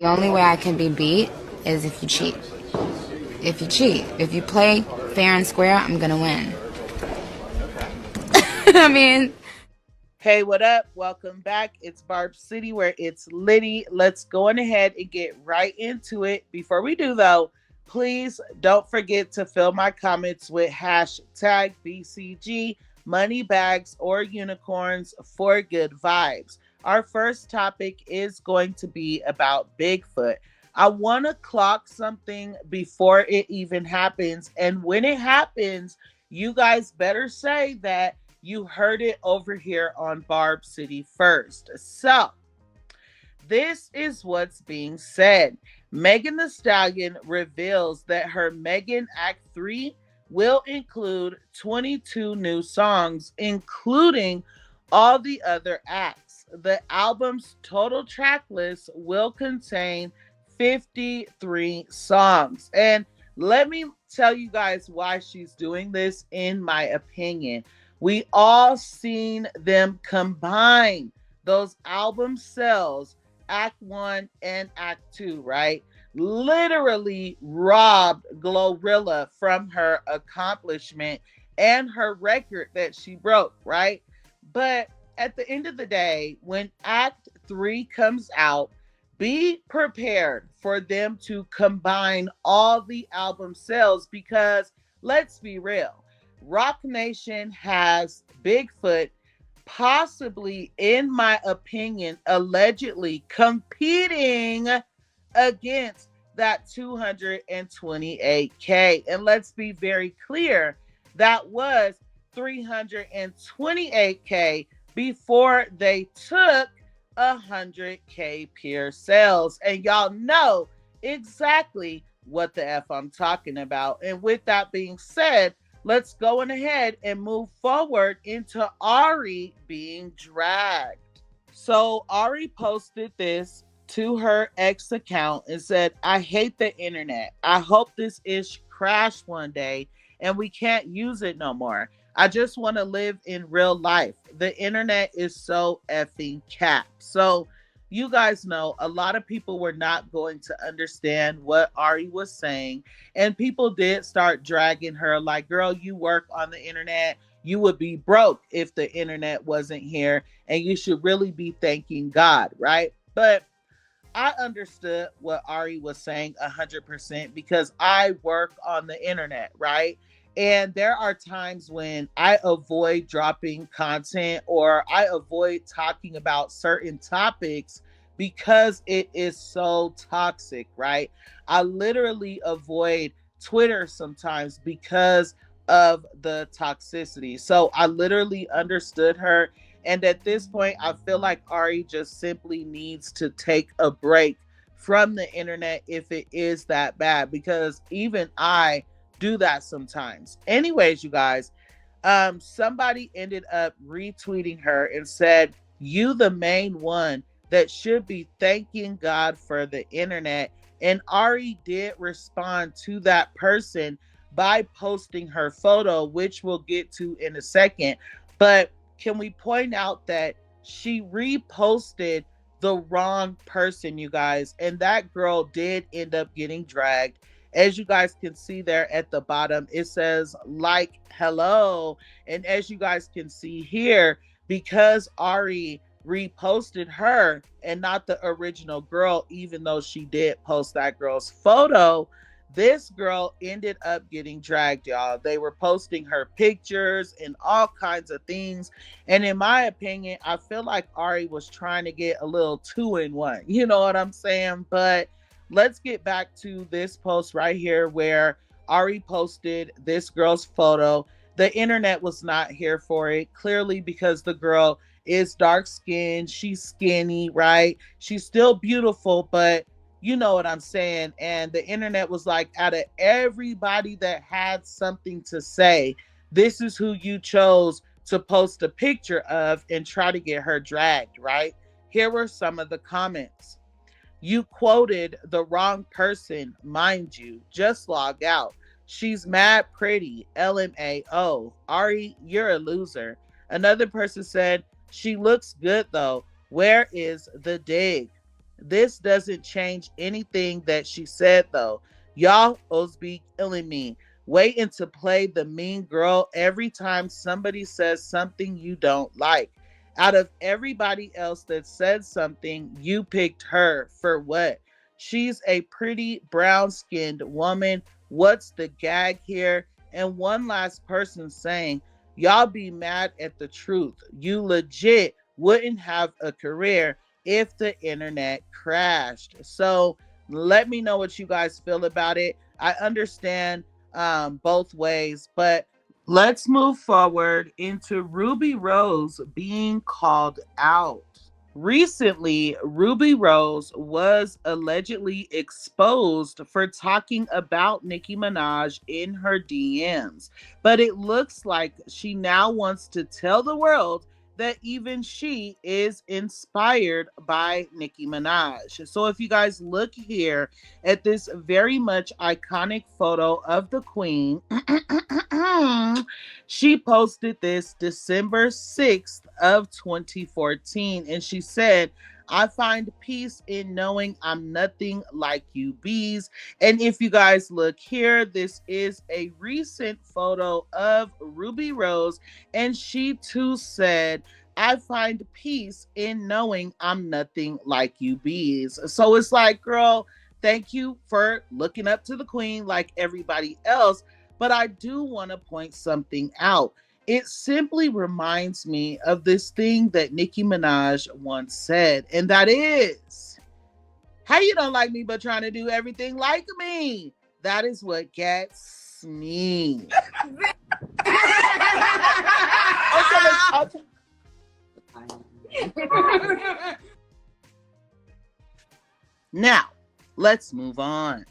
The only way I can be beat is if you cheat. If you cheat. If you play fair and square, I'm gonna win. I mean, Hey, what up? Welcome back. It's Barb City where it's Liddy. Let's go on ahead and get right into it. Before we do, though, please don't forget to fill my comments with hashtag BCG, money bags, or unicorns for good vibes. Our first topic is going to be about Bigfoot. I want to clock something before it even happens. And when it happens, you guys better say that you heard it over here on Barb City first. So, this is what's being said. Megan Thee Stallion reveals that her Megan Act 3 will include 22 new songs, including all the other acts. The album's total track list will contain 53 songs. And let me tell you guys why she's doing this, in my opinion. We all seen them combine those album sales, Act 1 and Act 2, right? Literally robbed Glorilla from her accomplishment and her record that she broke, right? But at the end of the day, when Act 3 comes out, be prepared for them to combine all the album sales because let's be real. Rock Nation has Bigfoot possibly, in my opinion, allegedly competing against that 228K. And let's be very clear, that was 328K before they took 100K pure sales. And y'all know exactly what the F I'm talking about. And with that being said, let's go on ahead and move forward into Ari being dragged. So Ari posted this to her ex account and said, I hate the internet. I hope this ish crash one day and we can't use it no more. I just want to live in real life. The internet is so effing cap. So you guys know a lot of people were not going to understand what Ari was saying. And people did start dragging her like, girl, you work on the internet. You would be broke if the internet wasn't here. And you should really be thanking God, right? But I understood what Ari was saying 100% because I work on the internet, right? And there are times when I avoid dropping content or I avoid talking about certain topics because it is so toxic, right? I literally avoid Twitter sometimes because of the toxicity. So I literally understood her, and at this point, I feel like Ari just simply needs to take a break from the internet if it is that bad, because even I do that sometimes. Anyways, you guys, somebody ended up retweeting her and said, you the main one that should be thanking God for the internet. And Ari did respond to that person by posting her photo, which we'll get to in a second. But can we point out that she reposted the wrong person, you guys? And that girl did end up getting dragged. As you guys can see there at the bottom, it says like hello. And as you guys can see here, because Ari reposted her and not the original girl, even though she did post that girl's photo, this girl ended up getting dragged, y'all. They were posting her pictures and all kinds of things. And in my opinion, I feel like Ari was trying to get a little two in one. You know what I'm saying? But let's get back to this post right here where Ari posted this girl's photo. The internet was not here for it, clearly, because the girl is dark skinned. She's skinny, right? She's still beautiful, but you know what I'm saying. And the internet was like, out of everybody that had something to say, this is who you chose to post a picture of and try to get her dragged, right? Here were some of the comments. You quoted the wrong person, mind you. Just log out. She's mad pretty. LMAO. Ari, you're a loser. Another person said, she looks good though. Where is the dig? This doesn't change anything that she said, though. Y'all be killing me. Waiting to play the mean girl every time somebody says something you don't like. Out of everybody else that said something, you picked her for what? She's a pretty brown skinned woman. What's the gag here? And one last person saying, y'all be mad at the truth. You legit wouldn't have a career if the internet crashed. So let me know what you guys feel about it. I understand both ways, but let's move forward into Rubi Rose being called out. Recently, Rubi Rose was allegedly exposed for talking about Nicki Minaj in her DMs, but it looks like she now wants to tell the world that even she is inspired by Nicki Minaj. So if you guys look here at this very much iconic photo of the Queen, she posted this December 6th of 2014, and she said, I find peace in knowing I'm nothing like you bees. And if you guys look here, this is a recent photo of Rubi Rose, and she too said, I find peace in knowing I'm nothing like you bees. So it's like, girl, thank you for looking up to the Queen like everybody else. But I do want to point something out. It simply reminds me of this thing that Nicki Minaj once said, and that is, how you don't like me but trying to do everything like me? That is what gets me. Now, let's move on.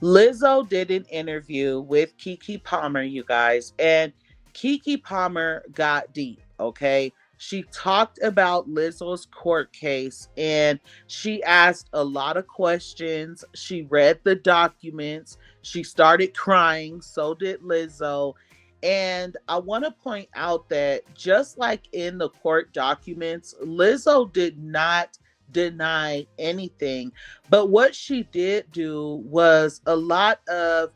Lizzo did an interview with Keke Palmer, you guys, and Keke Palmer got deep, okay? She talked about Lizzo's court case and she asked a lot of questions. She read the documents. She started crying. So did Lizzo. And I want to point out that just like in the court documents, Lizzo did not deny anything. But what she did do was a lot of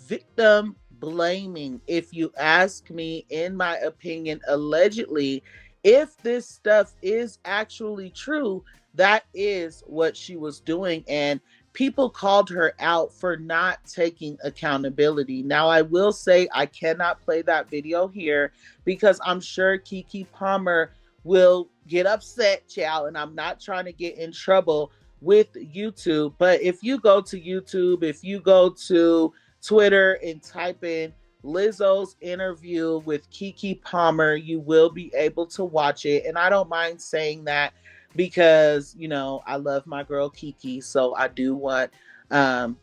victim blaming, if you ask me, in my opinion, allegedly. If this stuff is actually true, that is what she was doing. And people called her out for not taking accountability. Now, I will say I cannot play that video here because I'm sure Keke Palmer will get upset, child, and I'm not trying to get in trouble with YouTube. But if you go to YouTube, if you go to Twitter and type in Lizzo's interview with Keke Palmer, you will be able to watch it. And I don't mind saying that because, you know, I love my girl Keke. So I do want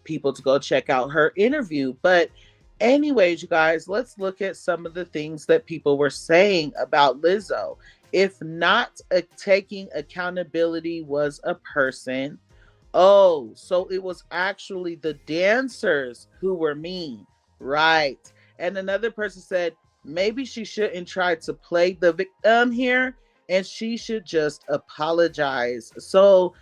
people to go check out her interview. But anyways, you guys, let's look at some of the things that people were saying about Lizzo. If not taking accountability was a person, oh, so it was actually the dancers who were mean, right? And another person said, maybe she shouldn't try to play the victim here and she should just apologize. So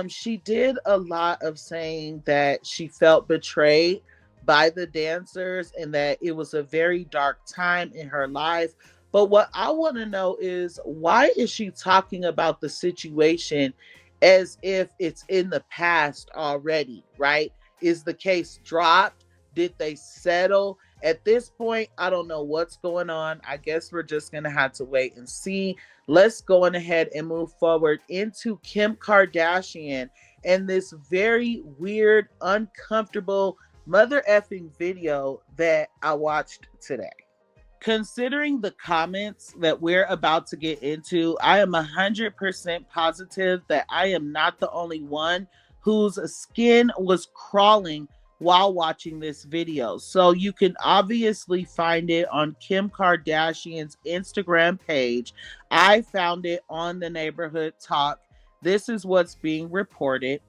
she did a lot of saying that she felt betrayed by the dancers and that it was a very dark time in her life. But what I want to know is, why is she talking about the situation as if it's in the past already, right? Is the case dropped? Did they settle? At this point, I don't know what's going on. I guess we're just going to have to wait and see. Let's go on ahead and move forward into Kim Kardashian and this very weird, uncomfortable mother effing video that I watched today. Considering the comments that we're about to get into, I am 100% positive that I am not the only one whose skin was crawling while watching this video. So you can obviously find it on Kim Kardashian's Instagram page. I found it on the Neighborhood Talk. This is what's being reported.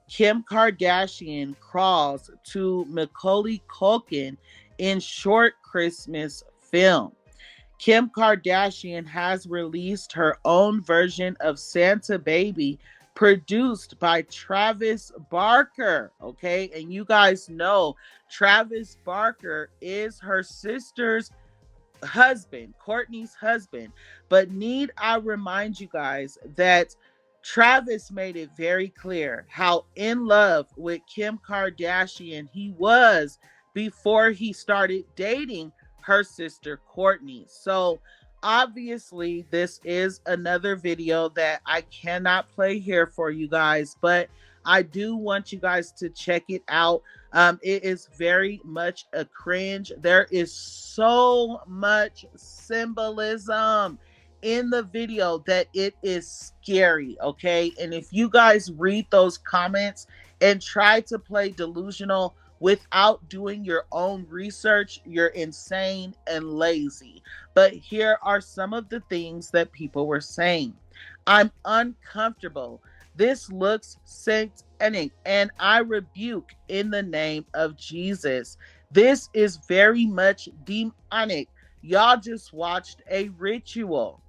Kim Kardashian crawls to Macaulay Culkin in short Christmas film. Kim Kardashian has released her own version of Santa Baby produced by Travis Barker. Okay. And you guys know Travis Barker is her sister's husband, Courtney's husband. But need I remind you guys that Travis made it very clear how in love with Kim Kardashian he was before he started dating her sister Courtney. So obviously this is another video that I cannot play here for you guys, but I do want you guys to check it out. It is very much a cringe. There is so much symbolism in the video that it is scary, okay? And if you guys read those comments and try to play delusional without doing your own research, you're insane and lazy. But here are some of the things that people were saying. I'm uncomfortable. This looks satanic, and I rebuke in the name of Jesus. This is very much demonic. Y'all just watched a ritual.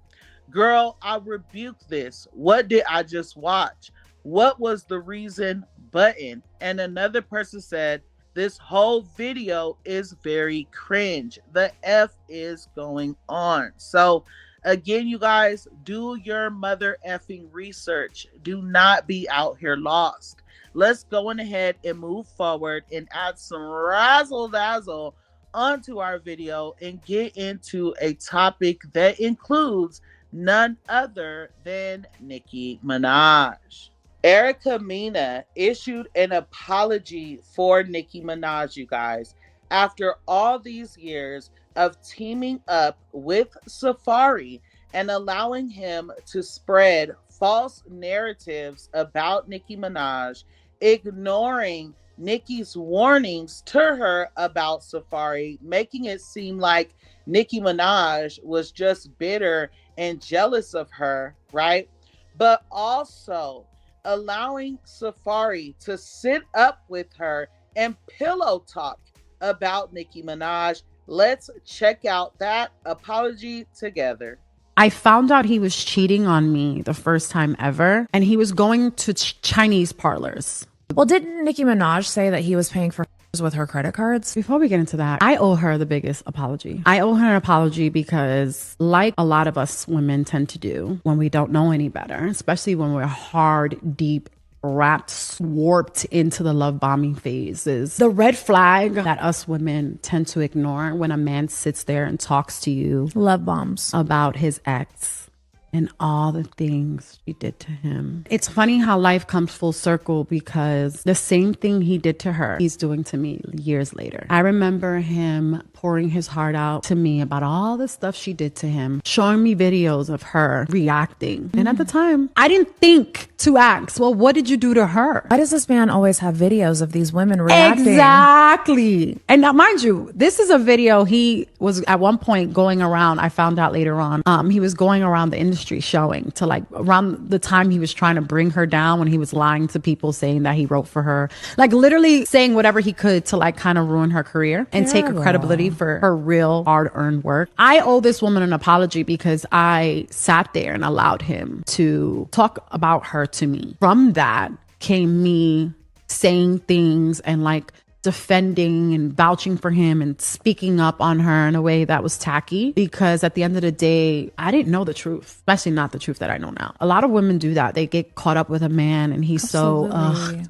Girl, I rebuke this. What did I just watch? What was the reason button? And another person said, this whole video is very cringe. The F is going on. So again, you guys, do your mother effing research. Do not be out here lost. Let's go on ahead and move forward and add some razzle dazzle onto our video and get into a topic that includes none other than Nicki Minaj. Erica Mena issued an apology for Nicki Minaj, you guys, after all these years of teaming up with Safari and allowing him to spread false narratives about Nicki Minaj, ignoring Nicki's warnings to her about Safari, making it seem like Nicki Minaj was just bitter and jealous of her, right? But also allowing Safari to sit up with her and pillow talk about Nicki Minaj. Let's check out that apology together. I found out he was cheating on me the first time ever, and he was going to Chinese parlors. Well, didn't Nicki Minaj say that he was paying for with her credit cards? Before we get into that, I owe her the biggest apology. I owe her an apology because, like a lot of us women tend to do when we don't know any better, especially when we're hard, deep, wrapped, warped into the love bombing phase, is the red flag that us women tend to ignore when a man sits there and talks to you, love bombs, about his ex and all the things she did to him. It's funny how life comes full circle, because the same thing he did to her, he's doing to me years later. I remember him pouring his heart out to me about all the stuff she did to him, showing me videos of her reacting. And at the time, I didn't think to ask, well, what did you do to her? Why does this man always have videos of these women reacting? Exactly. And now, mind you, this is a video he was at one point going around. I found out later on, he was going around the industry showing to, like, around the time he was trying to bring her down, when he was lying to people saying that he wrote for her, like literally saying whatever he could to, like, kind of ruin her career and take her credibility for her real hard-earned work. I owe this woman an apology because I sat there and allowed him to talk about her to me. From that came me saying things and, like, defending and vouching for him and speaking up on her in a way that was tacky, because at the end of the day, I didn't know the truth, especially not the truth that I know now. A lot of women do that. They get caught up with a man and he's so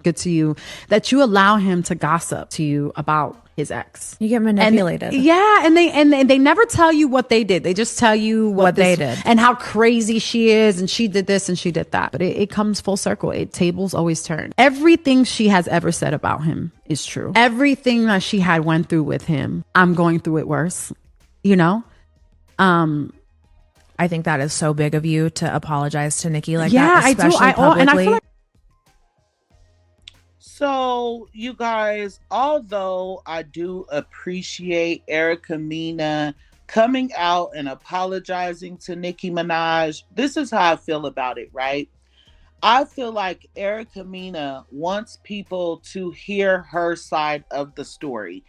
good to you that you allow him to gossip to you about his ex. You get manipulated. And they never tell you what they did. They just tell you what they did and how crazy she is, and she did this and she did that. But it comes full circle. Tables always turn. Everything she has ever said about him is true. Everything that she had went through with him, I'm going through it worse. You know? I think that is so big of you to apologize to Nicki like that. Yeah, I do. And I feel like So, you guys, although I do appreciate Erica Mena coming out and apologizing to Nicki Minaj, this is how I feel about it, right? I feel like Erica Mena wants people to hear her side of the story.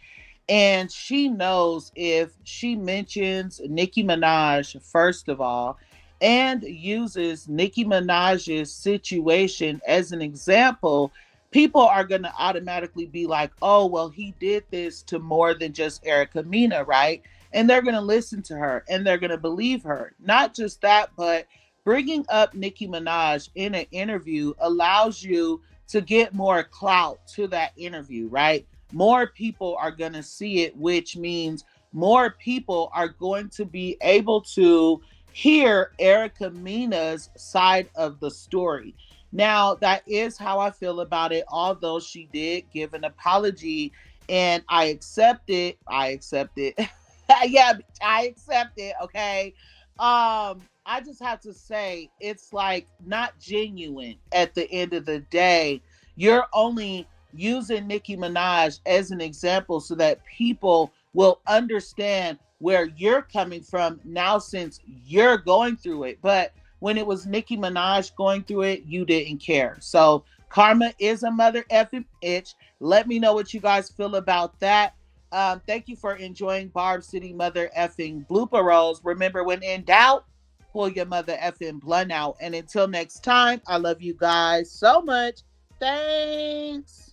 And she knows if she mentions Nicki Minaj, first of all, and uses Nicki Minaj's situation as an example, people are going to automatically be like, oh, well, he did this to more than just Erica Mena, right? And they're going to listen to her and they're going to believe her. Not just that, but bringing up Nicki Minaj in an interview allows you to get more clout to that interview, right? More people are going to see it, which means more people are going to be able to hear Erica Mena's side of the story. Now, that is how I feel about it, although she did give an apology and I accept it. I accept it. Yeah, I accept it, okay? I just have to say it's like not genuine at the end of the day. You're only using Nicki Minaj as an example so that people will understand where you're coming from now since you're going through it. But when it was Nicki Minaj going through it, you didn't care. So karma is a mother effing bitch. Let me know what you guys feel about that. Thank you for enjoying Barb City mother effing blooper rolls. Remember, when in doubt, pull your mother effing blunt out. And until next time, I love you guys so much. Thanks.